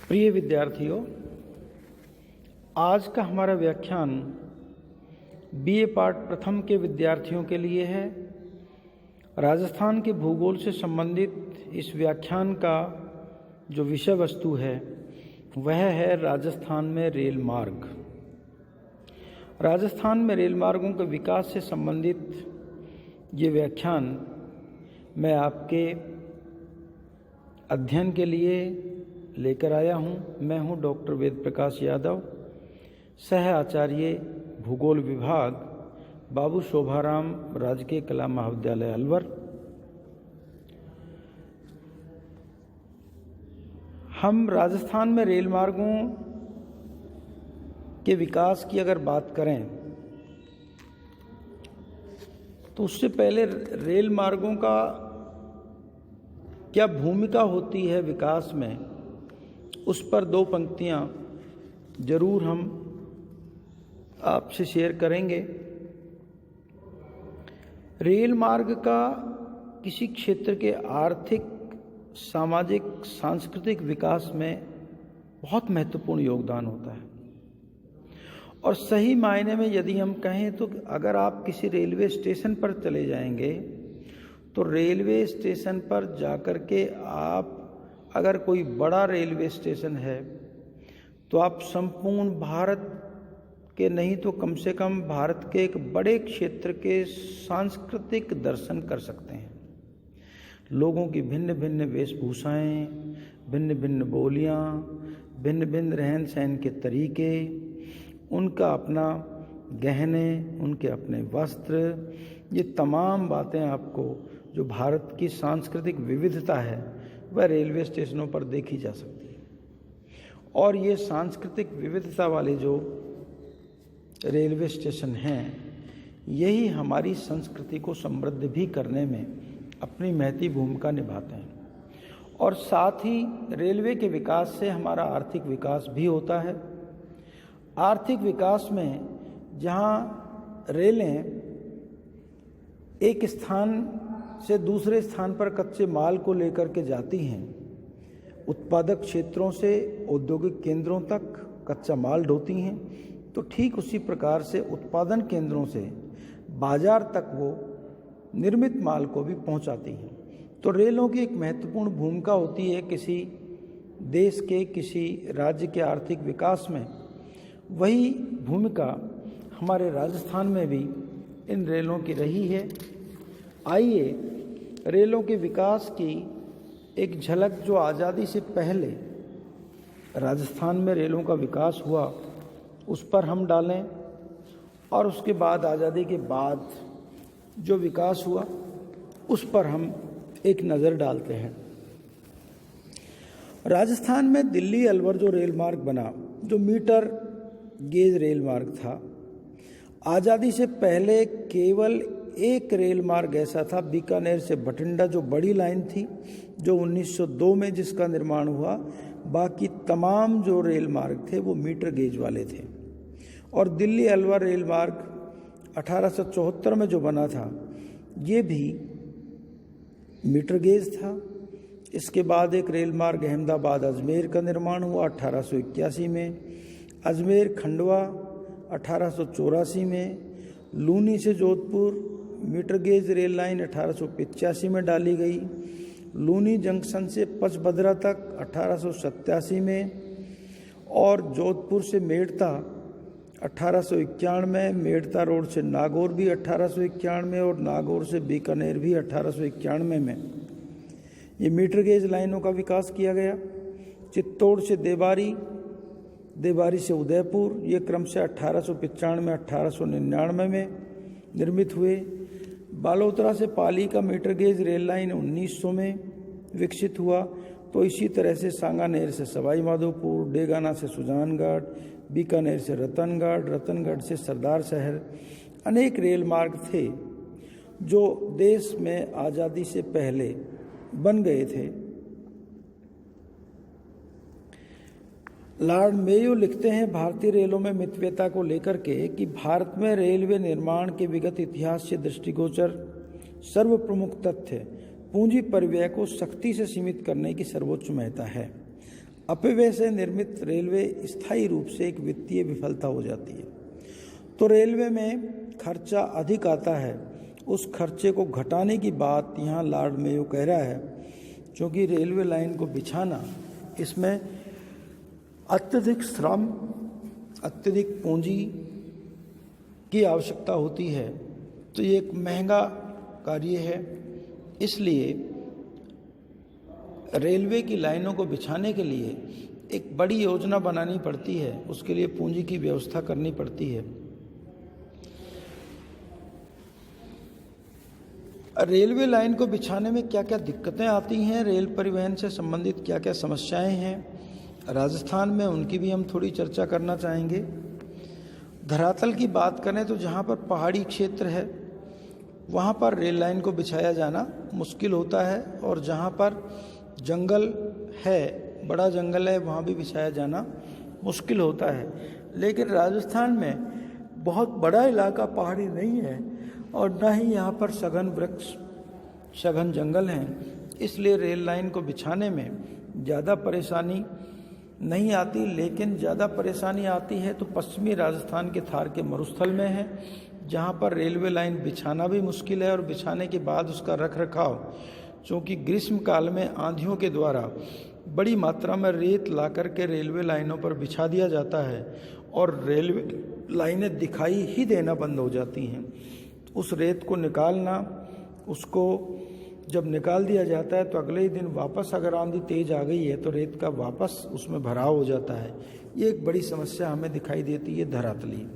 प्रिय विद्यार्थियों, आज का हमारा व्याख्यान बीए पार्ट प्रथम के विद्यार्थियों के लिए है। राजस्थान के भूगोल से संबंधित इस व्याख्यान का जो विषय वस्तु है वह है राजस्थान में रेल मार्ग। राजस्थान में रेल मार्गों के विकास से संबंधित ये व्याख्यान मैं आपके अध्ययन के लिए लेकर आया हूँ। मैं हूँ डॉक्टर वेद प्रकाश यादव, सह आचार्य भूगोल विभाग, बाबू शोभाराम राजकीय कला महाविद्यालय अलवर। हम राजस्थान में रेल मार्गों के विकास की अगर बात करें तो उससे पहले रेल मार्गों का क्या भूमिका होती है विकास में, उस पर दो पंक्तियां जरूर हम आपसे शेयर करेंगे। रेल मार्ग का किसी क्षेत्र के आर्थिक, सामाजिक, सांस्कृतिक विकास में बहुत महत्वपूर्ण योगदान होता है। और सही मायने में यदि हम कहें तो अगर आप किसी रेलवे स्टेशन पर चले जाएंगे तो रेलवे स्टेशन पर जाकर के आप, अगर कोई बड़ा रेलवे स्टेशन है तो आप संपूर्ण भारत के नहीं तो कम से कम भारत के एक बड़े क्षेत्र के सांस्कृतिक दर्शन कर सकते हैं। लोगों की भिन्न भिन्न वेशभूषाएं, भिन्न भिन्न बोलियां, भिन्न भिन्न रहन सहन के तरीके, उनका अपना गहने, उनके अपने वस्त्र, ये तमाम बातें आपको जो भारत की सांस्कृतिक विविधता है वह रेलवे स्टेशनों पर देखी जा सकती है। और ये सांस्कृतिक विविधता वाले जो रेलवे स्टेशन हैं यही हमारी संस्कृति को समृद्ध भी करने में अपनी महती भूमिका निभाते हैं। और साथ ही रेलवे के विकास से हमारा आर्थिक विकास भी होता है। आर्थिक विकास में जहाँ रेलें एक स्थान से दूसरे स्थान पर कच्चे माल को लेकर के जाती हैं, उत्पादक क्षेत्रों से औद्योगिक केंद्रों तक कच्चा माल ढोती हैं, तो ठीक उसी प्रकार से उत्पादन केंद्रों से बाजार तक वो निर्मित माल को भी पहुंचाती हैं। तो रेलों की एक महत्वपूर्ण भूमिका होती है किसी देश के, किसी राज्य के आर्थिक विकास में। वही भूमिका हमारे राजस्थान में भी इन रेलों की रही है। आइए रेलों के विकास की एक झलक जो आज़ादी से पहले राजस्थान में रेलों का विकास हुआ उस पर हम डालें, और उसके बाद आज़ादी के बाद जो विकास हुआ उस पर हम एक नज़र डालते हैं। राजस्थान में दिल्ली अलवर जो रेल मार्ग बना, जो मीटर गेज रेल मार्ग था, आज़ादी से पहले केवल एक रेल मार्ग ऐसा था, बीकानेर से बठिंडा, जो बड़ी लाइन थी, जो 1902 में जिसका निर्माण हुआ। बाकी तमाम जो रेल मार्ग थे वो मीटर गेज वाले थे। और दिल्ली अलवर रेल मार्ग 1874 में जो बना था ये भी मीटर गेज था। इसके बाद एक रेल मार्ग अहमदाबाद अजमेर का निर्माण हुआ 1881 में, अजमेर खंडवा 1884 में, लूनी से Jodhpur metre gauge rail line 1885 में डाली गई, लूनी जंक्शन से पचबदरा तक 1887 में, और जोधपुर से मेड़ता 1891 में, मेड़ता रोड से नागौर भी 1891 में, और नागौर से बीकानेर भी 1891 में ये मीटर गेज लाइनों का विकास किया गया। चित्तौड़ से देवारी, देवारी से उदयपुर, ये क्रम से 1895 में, 1899 में निर्मित हुए। बालोतरा से पाली का मीटर गेज रेल लाइन 1900 में विकसित हुआ। तो इसी तरह से सांगानेर से सवाई माधोपुर, डेगाना से सुजानगढ़, बीकानेर से रतनगढ़, रतनगढ़ से सरदार शहर, अनेक रेल मार्ग थे जो देश में आज़ादी से पहले बन गए थे। लॉर्ड मेयो लिखते हैं भारतीय रेलों में मितव्यता को लेकर के कि भारत में रेलवे निर्माण के विगत इतिहास से दृष्टिगोचर सर्व प्रमुख तथ्य पूंजी परिव्यय को सख्ती से सीमित करने की सर्वोच्च महत्ता है। अपव्यय से निर्मित रेलवे स्थायी रूप से एक वित्तीय विफलता हो जाती है। तो रेलवे में खर्चा अधिक आता है, उस खर्चे को घटाने की बात यहाँ लॉर्ड मेयो कह रहा है, क्योंकि रेलवे लाइन को बिछाना, इसमें अत्यधिक श्रम, अत्यधिक पूंजी की आवश्यकता होती है, तो ये एक महंगा कार्य है। इसलिए रेलवे की लाइनों को बिछाने के लिए एक बड़ी योजना बनानी पड़ती है, उसके लिए पूंजी की व्यवस्था करनी पड़ती है। रेलवे लाइन को बिछाने में क्या क्या दिक्कतें आती हैं, रेल परिवहन से संबंधित क्या क्या समस्याएं हैं राजस्थान में, उनकी भी हम थोड़ी चर्चा करना चाहेंगे। धरातल की बात करें तो जहाँ पर पहाड़ी क्षेत्र है वहाँ पर रेल लाइन को बिछाया जाना मुश्किल होता है, और जहाँ पर जंगल है, बड़ा जंगल है, वहाँ भी बिछाया जाना मुश्किल होता है। लेकिन राजस्थान में बहुत बड़ा इलाका पहाड़ी नहीं है और न ही यहाँ पर सघन वृक्ष, सघन जंगल हैं, इसलिए रेल लाइन को बिछाने में ज़्यादा परेशानी नहीं आती। लेकिन ज़्यादा परेशानी आती है तो पश्चिमी राजस्थान के थार के मरुस्थल में है, जहाँ पर रेलवे लाइन बिछाना भी मुश्किल है और बिछाने के बाद उसका रख रखाव, क्योंकि ग्रीष्म काल में आंधियों के द्वारा बड़ी मात्रा में रेत ला कर के रेलवे लाइनों पर बिछा दिया जाता है और रेलवे लाइनें दिखाई ही देना बंद हो जाती हैं। उस रेत को निकालना, उसको जब निकाल दिया जाता है तो अगले ही दिन वापस अगर आंधी तेज आ गई है तो रेत का वापस उसमें भराव हो जाता है। ये एक बड़ी समस्या हमें दिखाई देती है धरातली।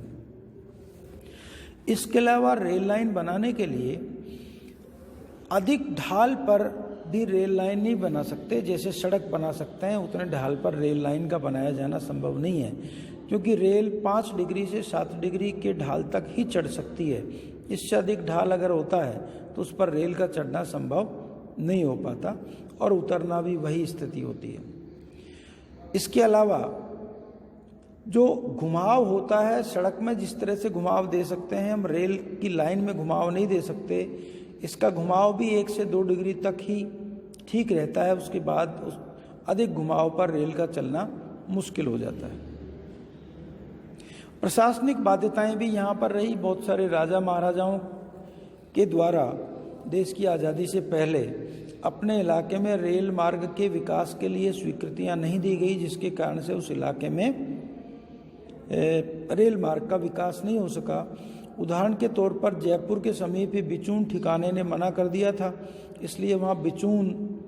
इसके अलावा रेल लाइन बनाने के लिए अधिक ढाल पर भी रेल लाइन नहीं बना सकते। जैसे सड़क बना सकते हैं उतने ढाल पर रेल लाइन का बनाया जाना संभव नहीं है, क्योंकि रेल 5 डिग्री से 7 डिग्री के ढाल तक ही चढ़ सकती है। इससे अधिक ढाल अगर होता है तो उस पर रेल का चढ़ना संभव नहीं हो पाता और उतरना भी वही स्थिति होती है। इसके अलावा जो घुमाव होता है सड़क में, जिस तरह से घुमाव दे सकते हैं हम, रेल की लाइन में घुमाव नहीं दे सकते। इसका घुमाव भी 1 से 2 डिग्री तक ही ठीक रहता है, उसके बाद अधिक घुमाव पर रेल का चलना मुश्किल हो जाता है। प्रशासनिक बाध्यताएं भी यहाँ पर रही। बहुत सारे राजा महाराजाओं के द्वारा देश की आज़ादी से पहले अपने इलाके में रेल मार्ग के विकास के लिए स्वीकृतियां नहीं दी गई, जिसके कारण से उस इलाके में रेल मार्ग का विकास नहीं हो सका। उदाहरण के तौर पर जयपुर के समीप ही बिचून ठिकाने ने मना कर दिया था, इसलिए वहाँ बिचून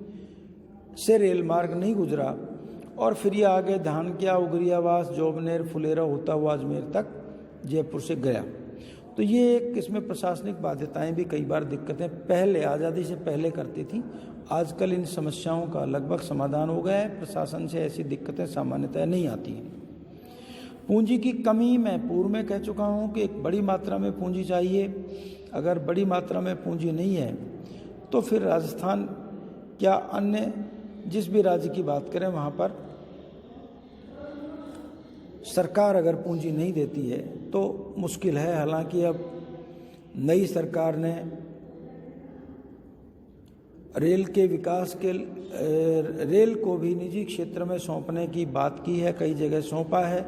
से रेल मार्ग नहीं गुजरा और फिर ये आगे धानक्या, उगरियावास, जोबनेर, फुलेरा होता हुआ अजमेर तक जयपुर से गया। तो ये एक इसमें प्रशासनिक बाध्यताएं भी कई बार दिक्कतें पहले आज़ादी से पहले करती थी। आजकल इन समस्याओं का लगभग समाधान हो गया है, प्रशासन से ऐसी दिक्कतें सामान्यतः नहीं आती हैं। पूंजी की कमी, मैं पूर्व में कह चुका हूँ कि एक बड़ी मात्रा में पूंजी चाहिए। अगर बड़ी मात्रा में पूंजी नहीं है तो फिर राजस्थान क्या अन्य जिस भी राज्य की बात करें वहाँ पर सरकार अगर पूंजी नहीं देती है तो मुश्किल है। हालांकि अब नई सरकार ने रेल के विकास के रेल को भी निजी क्षेत्र में सौंपने की बात की है, कई जगह सौंपा है।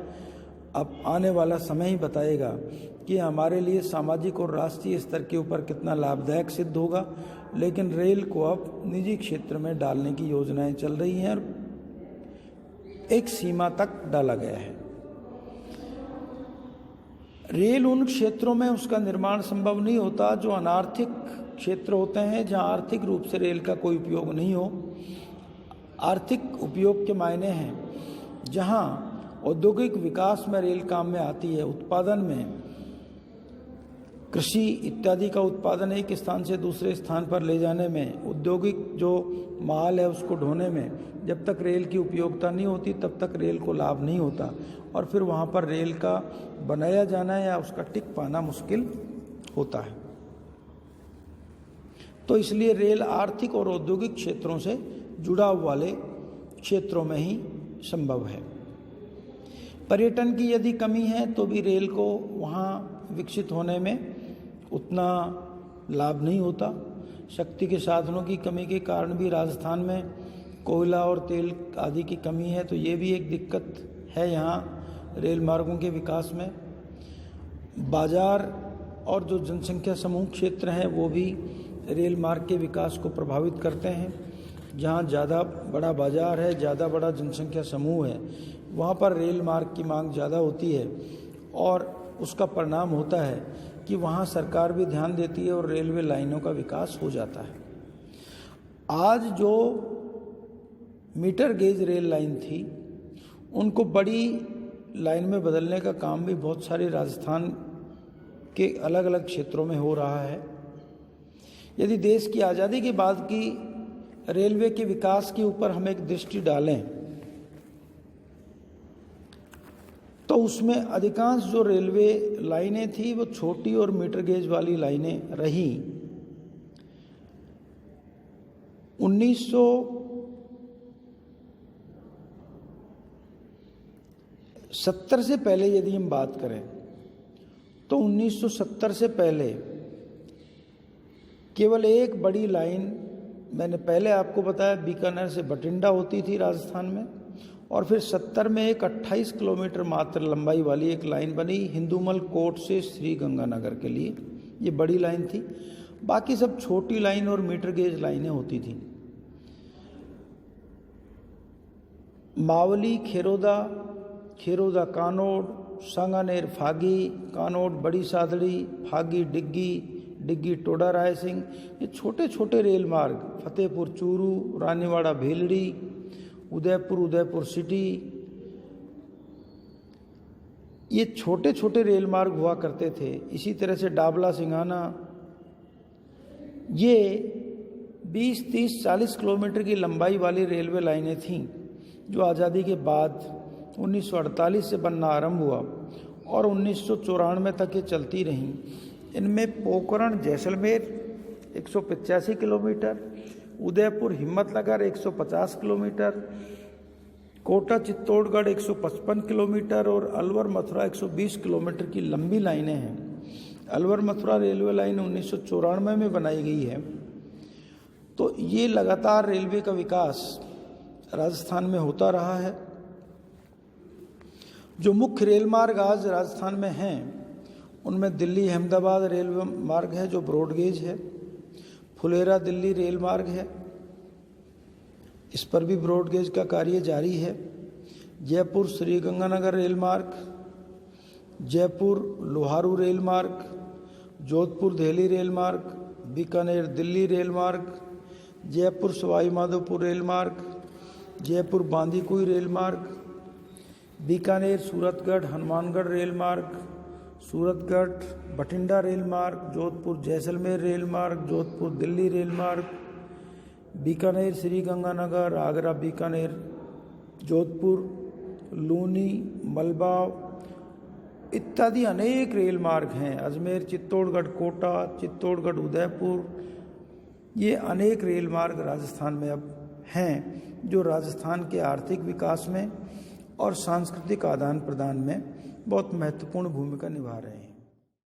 अब आने वाला समय ही बताएगा कि हमारे लिए सामाजिक और राष्ट्रीय स्तर के ऊपर कितना लाभदायक सिद्ध होगा। लेकिन रेल को अब निजी क्षेत्र में डालने की योजनाएं चल रही हैं और एक सीमा तक डाला गया है। रेल उन क्षेत्रों में उसका निर्माण संभव नहीं होता जो अनार्थिक क्षेत्र होते हैं, जहां आर्थिक रूप से रेल का कोई उपयोग नहीं हो। आर्थिक उपयोग के मायने हैं जहां औद्योगिक विकास में रेल काम में आती है, उत्पादन में, कृषि इत्यादि का उत्पादन एक स्थान से दूसरे स्थान पर ले जाने में, औद्योगिक जो माल है उसको ढोने में, जब तक रेल की उपयोगिता नहीं होती तब तक रेल को लाभ नहीं होता और फिर वहाँ पर रेल का बनाया जाना या उसका टिक पाना मुश्किल होता है। तो इसलिए रेल आर्थिक और औद्योगिक क्षेत्रों से जुड़ाव वाले क्षेत्रों में ही संभव है। पर्यटन की यदि कमी है तो भी रेल को वहाँ विकसित होने में उतना लाभ नहीं होता। शक्ति के साधनों की कमी के कारण भी राजस्थान में कोयला और तेल आदि की कमी है, तो ये भी एक दिक्कत है यहाँ रेल मार्गों के विकास में। बाजार और जो जनसंख्या समूह क्षेत्र हैं वो भी रेल मार्ग के विकास को प्रभावित करते हैं। जहाँ ज़्यादा बड़ा बाजार है, ज़्यादा बड़ा जनसंख्या समूह है, वहाँ पर रेल मार्ग की मांग ज़्यादा होती है और उसका परिणाम होता है कि वहाँ सरकार भी ध्यान देती है और रेलवे लाइनों का विकास हो जाता है। आज जो मीटर गेज रेल लाइन थी, उनको बड़ी लाइन में बदलने का काम भी बहुत सारे राजस्थान के अलग अलग क्षेत्रों में हो रहा है। यदि देश की आज़ादी के बाद की रेलवे के विकास के ऊपर हम एक दृष्टि डालें तो उसमें अधिकांश जो रेलवे लाइनें थी वो छोटी और मीटर गेज वाली लाइनें रहीं। 1970 से पहले यदि हम बात करें तो 1970 से पहले केवल एक बड़ी लाइन, मैंने पहले आपको बताया, बीकानेर से बठिंडा होती थी राजस्थान में, और फिर 70 में एक 28 किलोमीटर मात्र लंबाई वाली एक लाइन बनी हिंदूमल कोट से श्री गंगानगर के लिए। ये बड़ी लाइन थी, बाकी सब छोटी लाइन और मीटर गेज लाइनें होती थी। मावली खेरोदा, खेरोदा कानोड़, सांगानेर फागी, कानोड़ बड़ी सादड़ी, फागी डिग्गी, डिग्गी टोडा रायसिंह, ये छोटे छोटे रेल मार्ग, फतेहपुर चूरू, रानीवाड़ा भेलड़ी, उदयपुर, उदयपुर सिटी, ये छोटे छोटे रेल मार्ग हुआ करते थे। इसी तरह से डाबला सिंघाना, ये 20, 30, 40 किलोमीटर की लंबाई वाली रेलवे लाइनें थीं जो आज़ादी के बाद 1948 से बनना आरंभ हुआ और 1994 तक ये चलती रहीं। इनमें Pokhran Jaisalmer 185 kilometre, Udaipur Himmatnagar 150 kilometre, Kota Chittorgarh 155 kilometre और अलवर मथुरा 120 किलोमीटर की लंबी लाइनें हैं। अलवर मथुरा रेलवे लाइन 1994 में बनाई गई है। तो ये लगातार रेलवे का विकास राजस्थान में होता रहा है। जो मुख्य रेल मार्ग आज राजस्थान में हैं उनमें दिल्ली अहमदाबाद रेलवे मार्ग है जो ब्रॉड गेज है, फुलेरा दिल्ली रेल मार्ग है, इस पर भी ब्रॉड गेज का कार्य जारी है। जयपुर श्री गंगानगर रेल मार्ग, जयपुर लोहारू रेल मार्ग, जोधपुर दिल्ली रेल मार्ग, बीकानेर दिल्ली रेल मार्ग, जयपुर सवाई माधोपुर रेल मार्ग, जयपुर बांदीकुई रेल मार्ग, बीकानेर सूरतगढ़ हनुमानगढ़ रेल मार्ग, सूरतगढ़ बठिंडा रेल मार्ग, जोधपुर जैसलमेर रेल मार्ग, जोधपुर दिल्ली रेल मार्ग, बीकानेर श्री गंगानगर, आगरा बीकानेर, जोधपुर, लूनी, मलबा इत्यादि अनेक रेल मार्ग हैं। अजमेर चित्तौड़गढ़ कोटा, चित्तौड़गढ़ उदयपुर, ये अनेक रेल मार्ग राजस्थान में अब हैं जो राजस्थान के आर्थिक विकास में और सांस्कृतिक आदान प्रदान में बहुत महत्वपूर्ण भूमिका निभा रहे हैं।